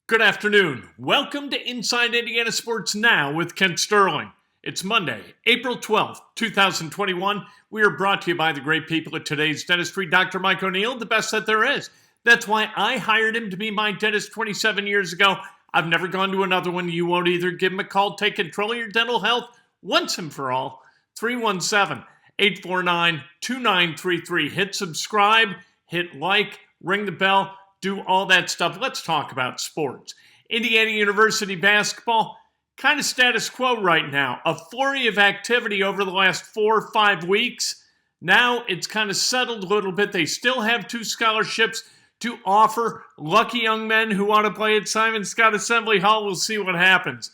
Good afternoon. Welcome to Inside Indiana Sports Now with Kent Sterling. It's Monday, April 12th, 2021. We are brought to you by the great people at Today's Dentistry, Dr. Mike O'Neill, the best that there is. That's why I hired him to be my dentist 27 years ago. I've never gone to another one. You won't either. Give him a call. Take control of your dental health once and for all. 317-849-2933. Hit subscribe, hit like, ring the bell. Do all that stuff. Let's talk about sports. Indiana University basketball, kind of status quo right now. A flurry of activity over the last 4 or 5 weeks. Now it's kind of settled a little bit. They still have 2 scholarships to offer lucky young men who want to play at Simon Scott Assembly Hall. We'll see what happens.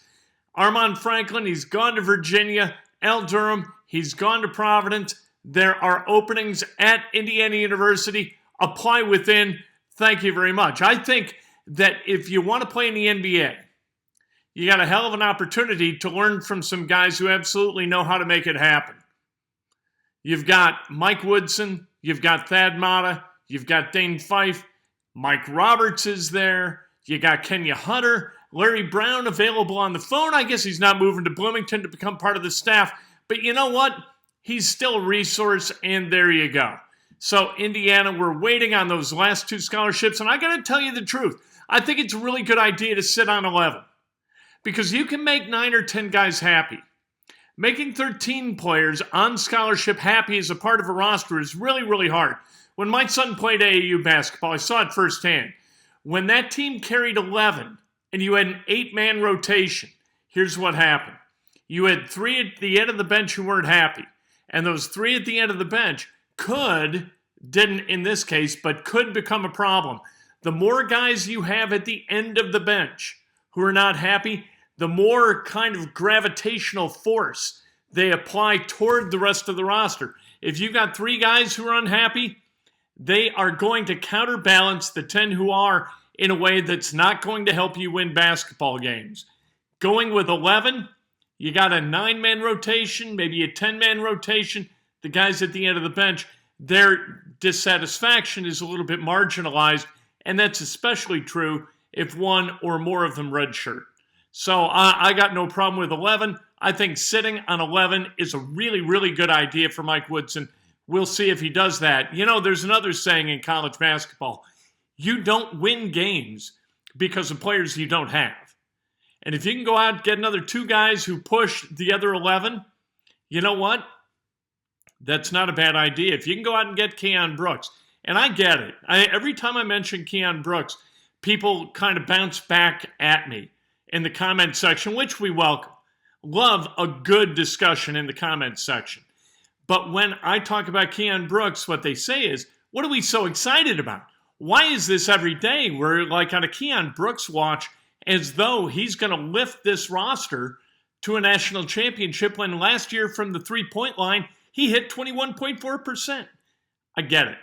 Armand Franklin, he's gone to Virginia. Al Durham, he's gone to Providence. There are openings at Indiana University. Apply within. Thank you very much. I think that if you want to play in the NBA, you got a hell of an opportunity to learn from some guys who absolutely know how to make it happen. You've got Mike Woodson, you've got Thad Matta, you've got Dane Fife, Mike Roberts is there, you got Kenya Hunter, Larry Brown available on the phone. I guess he's not moving to Bloomington to become part of the staff, but you know what? He's still a resource, and there you go. So, Indiana, we're waiting on those last 2 scholarships, and I got to tell you the truth. I think it's a really good idea to sit on 11 because you can make 9 or 10 guys happy. Making 13 players on scholarship happy as a part of a roster is really, really hard. When my son played AAU basketball, I saw it firsthand. When that team carried 11 and you had an 8-man rotation, here's what happened. You had 3 at the end of the bench who weren't happy, and those 3 at the end of the bench didn't in this case, but could become a problem. The more guys you have at the end of the bench who are not happy, the more kind of gravitational force they apply toward the rest of the roster. If you've got 3 guys who are unhappy, they are going to counterbalance the 10 who are in a way that's not going to help you win basketball games. Going with 11, you got a 9-man rotation, maybe a 10-man rotation. The guys at the end of the bench, their dissatisfaction is a little bit marginalized, and that's especially true if one or more of them redshirt. So I got no problem with 11. I think sitting on 11 is a really, really good idea for Mike Woodson. We'll see if he does that. You know, there's another saying in college basketball. You don't win games because of players you don't have. And if you can go out and get another 2 guys who push the other 11, you know what? That's not a bad idea. If you can go out and get Keon Brooks, and I get it. Every time I mention Keon Brooks, people kind of bounce back at me in the comment section, which we welcome. Love a good discussion in the comment section. But when I talk about Keon Brooks, what they say is, what are we so excited about? Why is this every day? We're like on a Keon Brooks watch as though he's going to lift this roster to a national championship when last year from the 3-point line, he hit 21.4%. I get it.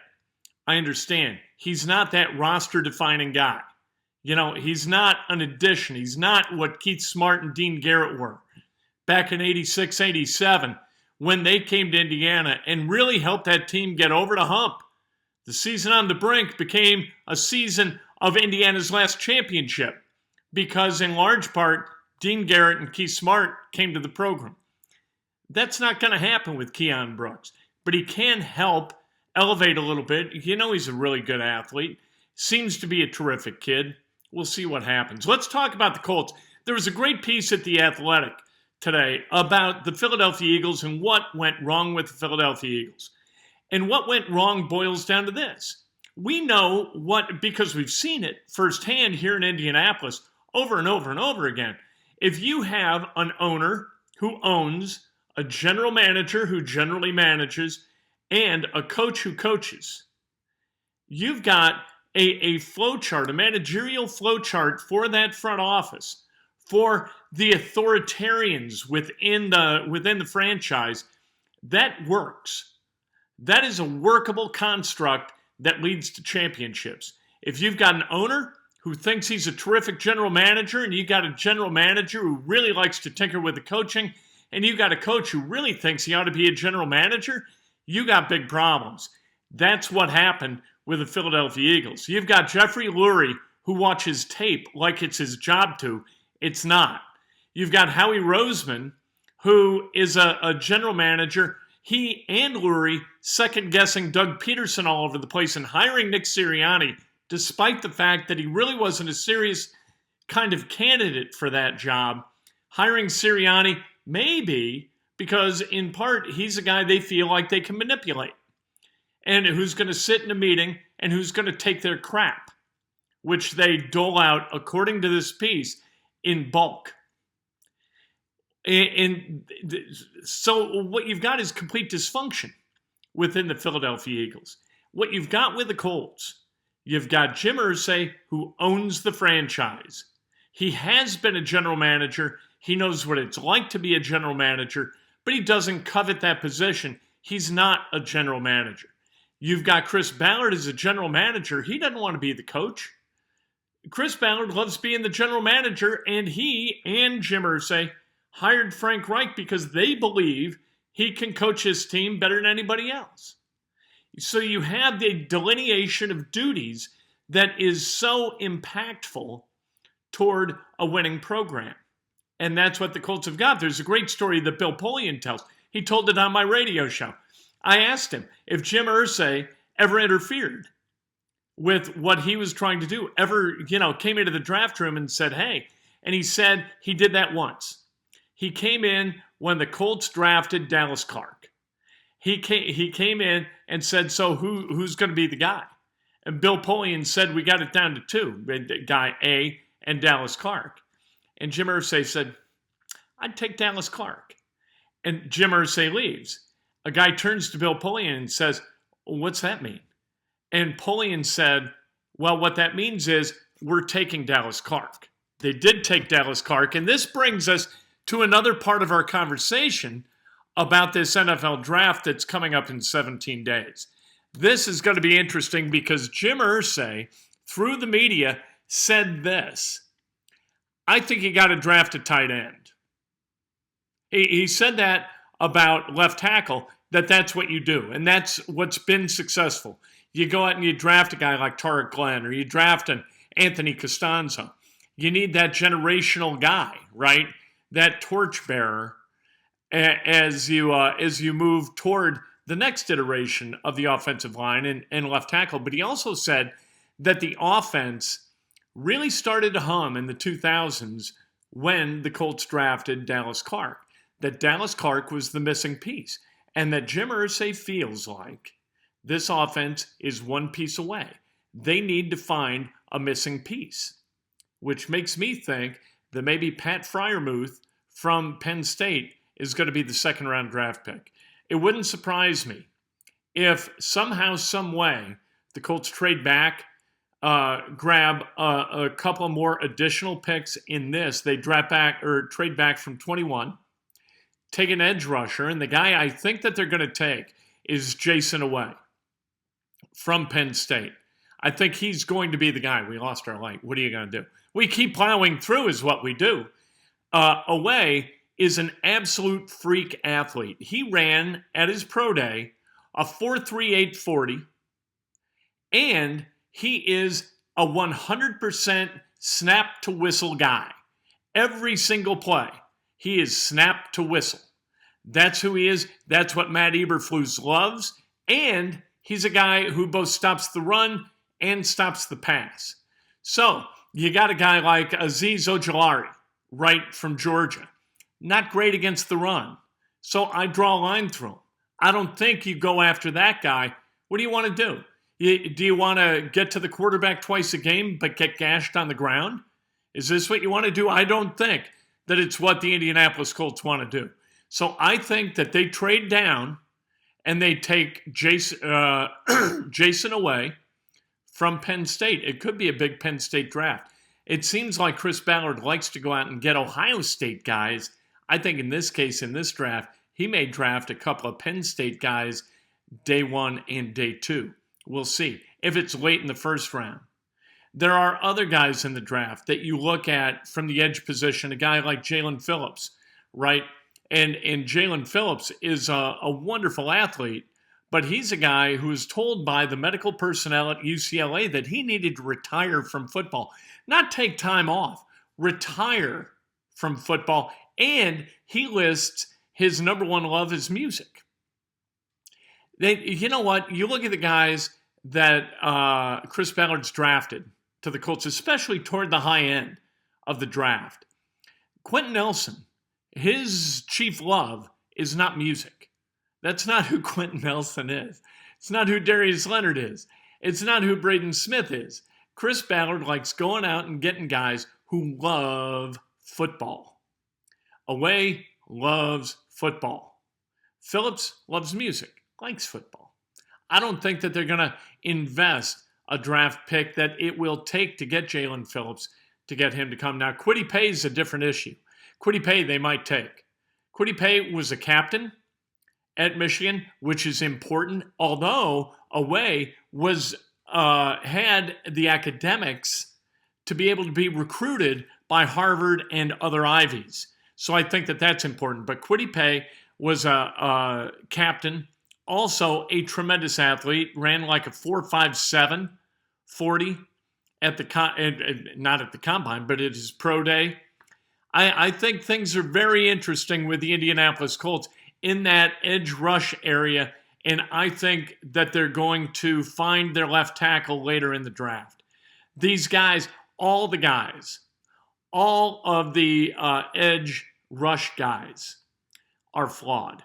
I understand. He's not that roster-defining guy. You know, he's not an addition. He's not what Keith Smart and Dean Garrett were back in 86, 87 when they came to Indiana and really helped that team get over the hump. The season on the brink became a season of Indiana's last championship because, in large part, Dean Garrett and Keith Smart came to the program. That's not going to happen with Keon Brooks, but he can help elevate a little bit. You know he's a really good athlete. Seems to be a terrific kid. We'll see what happens. Let's talk about the Colts. There was a great piece at The Athletic today about the Philadelphia Eagles and what went wrong with the Philadelphia Eagles. And what went wrong boils down to this. We know what, because we've seen it firsthand here in Indianapolis over and over and over again. If you have an owner who owns, a general manager who generally manages, and a coach who coaches, you've got a flow chart, a managerial flow chart for that front office, for the authoritarians within the franchise. That works. That is a workable construct that leads to championships. If you've got an owner who thinks he's a terrific general manager, and you got a general manager who really likes to tinker with the coaching, and you got a coach who really thinks he ought to be a general manager, you got big problems. That's what happened with the Philadelphia Eagles. You've got Jeffrey Lurie who watches tape like it's his job to. It's not. You've got Howie Roseman, who is a general manager. He and Lurie second-guessing Doug Peterson all over the place and hiring Nick Sirianni, despite the fact that he really wasn't a serious kind of candidate for that job. Hiring Sirianni maybe because, in part, he's a guy they feel like they can manipulate and who's going to sit in a meeting and who's going to take their crap, which they dole out, according to this piece, in bulk. And so what you've got is complete dysfunction within the Philadelphia Eagles. What you've got with the Colts, you've got Jim Irsay, who owns the franchise. He has been a general manager. He knows what it's like to be a general manager, but he doesn't covet that position. He's not a general manager. You've got Chris Ballard as a general manager. He doesn't want to be the coach. Chris Ballard loves being the general manager, and he and Jim Irsay hired Frank Reich because they believe he can coach his team better than anybody else. So you have the delineation of duties that is so impactful toward a winning program. And that's what the Colts have got. There's a great story that Bill Polian tells. He told it on my radio show. I asked him if Jim Irsay ever interfered with what he was trying to do, ever, came into the draft room and said, hey, and he said he did that once. He came in when the Colts drafted Dallas Clark. He came in and said, so who's going to be the guy? And Bill Polian said, we got it down to two, guy A and Dallas Clark. And Jim Irsay said, I'd take Dallas Clark. And Jim Irsay leaves. A guy turns to Bill Polian and says, what's that mean? And Polian said, well, what that means is we're taking Dallas Clark. They did take Dallas Clark. And this brings us to another part of our conversation about this NFL draft that's coming up in 17 days. This is going to be interesting because Jim Irsay, through the media, said this. I think you got to draft a tight end. He said that about left tackle, that's what you do. And that's what's been successful. You go out and you draft a guy like Tarek Glenn, or you draft an Anthony Costanzo. You need that generational guy, right? That torchbearer as you move toward the next iteration of the offensive line and left tackle. But he also said that the offense really started to hum in the 2000s when the Colts drafted Dallas Clark. That Dallas Clark was the missing piece. And that Jim Irsay feels like this offense is one piece away. They need to find a missing piece, which makes me think that maybe Pat Freiermuth from Penn State is going to be the second-round draft pick. It wouldn't surprise me if somehow, some way, the Colts trade back, grab a couple more additional picks in this. They draft back or trade back from 21, take an edge rusher, and the guy I think that they're going to take is Jason Away from Penn State. I think he's going to be the guy. We lost our light. What are you going to do? We keep plowing through is what we do. Away is an absolute freak athlete. He ran at his pro day a 4.38 40, and he is a 100% snap to whistle guy. Every single play, he is snap to whistle. That's who he is. That's what Matt Eberflus loves. And he's a guy who both stops the run and stops the pass. So you got a guy like Azeez Ojulari, right from Georgia. Not great against the run. So I draw a line through him. I don't think you go after that guy. What do you want to do? Do you want to get to the quarterback twice a game but get gashed on the ground? Is this what you want to do? I don't think that it's what the Indianapolis Colts want to do. So I think that they trade down and they take Jason Away from Penn State. It could be a big Penn State draft. It seems like Chris Ballard likes to go out and get Ohio State guys. I think in this case, in this draft, he may draft a couple of Penn State guys day one and day two. We'll see if it's late in the first round. There are other guys in the draft that you look at from the edge position, a guy like Jalen Phillips, right? And Jalen Phillips is a wonderful athlete, but he's a guy who was told by the medical personnel at UCLA that he needed to retire from football, not take time off, retire from football. And he lists his number one love is music. You know what? You look at the guys that Chris Ballard's drafted to the Colts, especially toward the high end of the draft. Quentin Nelson, his chief love is not music. That's not who Quentin Nelson is. It's not who Darius Leonard is. It's not who Braden Smith is. Chris Ballard likes going out and getting guys who love football. Away loves football. Phillips loves music, likes football. I don't think that they're going to invest a draft pick that it will take to get Jalen Phillips to get him to come. Now, Kwity Paye is a different issue. Kwity Paye they might take. Kwity Paye was a captain at Michigan, which is important, although Away was had the academics to be able to be recruited by Harvard and other Ivies. So I think that that's important. But Kwity Paye was a captain, also a tremendous athlete, ran like a 4.57 40 at the not at the combine, but at his pro day. I think things are very interesting with the Indianapolis Colts in that edge rush area, and I think that they're going to find their left tackle later in the draft. These guys, all of the edge rush guys are flawed.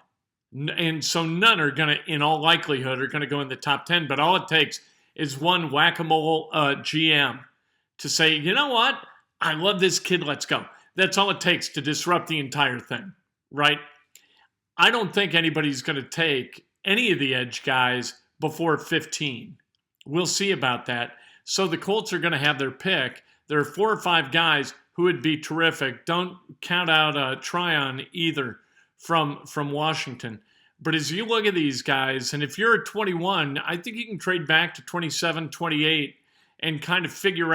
And so none are going to, in all likelihood, are going to go in the top 10, but all it takes is one whack-a-mole GM to say, you know what? I love this kid, let's go. That's all it takes to disrupt the entire thing, right? I don't think anybody's going to take any of the edge guys before 15. We'll see about that. So the Colts are going to have their pick. There are 4 or 5 guys who would be terrific. Don't count out Tryon either from Washington. But as you look at these guys, and if you're at 21, I think you can trade back to 27, 28 and kind of figure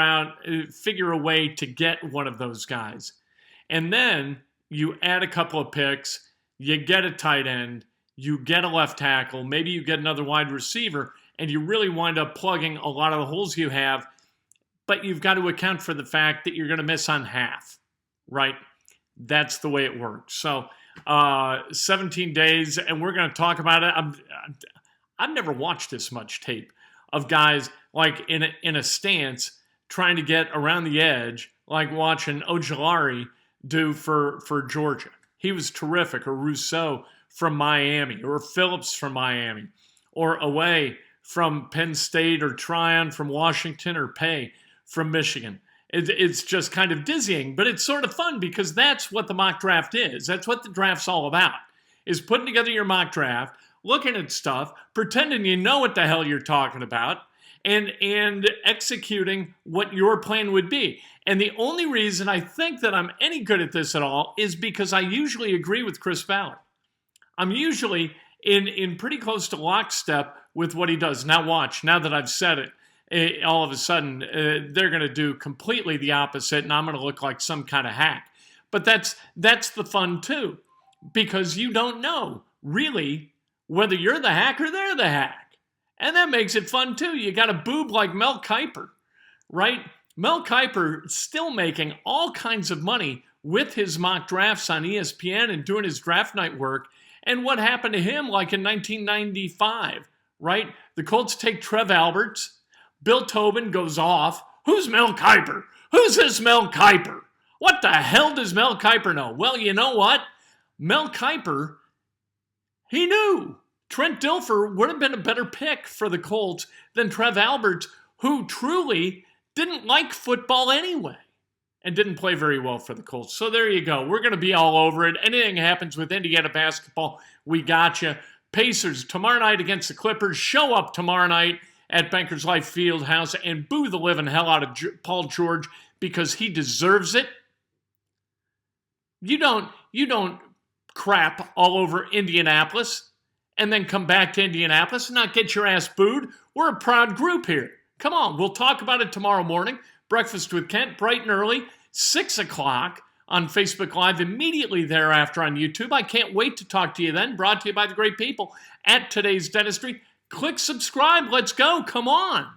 a way to get one of those guys. And then you add a couple of picks, you get a tight end, you get a left tackle, maybe you get another wide receiver, and you really wind up plugging a lot of the holes you have, but you've got to account for the fact that you're going to miss on half, right? That's the way it works. So 17 days, and we're going to talk about it. I've never watched this much tape of guys like in a stance trying to get around the edge, like watching Ojulari do for Georgia. He was terrific. Or Rousseau from Miami, or Phillips from Miami, or Away from Penn State, or Tryon from Washington, or Paye from Michigan. It's just kind of dizzying, but it's sort of fun because that's what the mock draft is. That's what the draft's all about, is putting together your mock draft, looking at stuff, pretending you know what the hell you're talking about, and executing what your plan would be. And the only reason I think that I'm any good at this at all is because I usually agree with Chris Ballard. I'm usually in pretty close to lockstep with what he does. Now watch, now that I've said it, all of a sudden they're going to do completely the opposite, and I'm going to look like some kind of hack. But that's the fun too, because you don't know really whether you're the hack or they're the hack. And that makes it fun too. You got a boob like Mel Kiper, right? Mel Kiper still making all kinds of money with his mock drafts on ESPN and doing his draft night work. And what happened to him like in 1995, right? The Colts take Trev Alberts. Bill Tobin goes off. Who's Mel Kiper? Who's this Mel Kiper? What the hell does Mel Kiper know? Well, you know what? Mel Kiper, he knew Trent Dilfer would have been a better pick for the Colts than Trev Alberts, who truly didn't like football anyway and didn't play very well for the Colts. So there you go. We're going to be all over it. Anything happens with Indiana basketball, we got you. Pacers tomorrow night against the Clippers. Show up tomorrow night at Bankers Life Fieldhouse and boo the living hell out of Paul George because he deserves it. You don't crap all over Indianapolis and then come back to Indianapolis and not get your ass booed. We're a proud group here. Come on, we'll talk about it tomorrow morning. Breakfast with Kent, bright and early, 6 o'clock on Facebook Live immediately thereafter on YouTube. I can't wait to talk to you then. Brought to you by the great people at Today's Dentistry. Click subscribe. Let's go. Come on.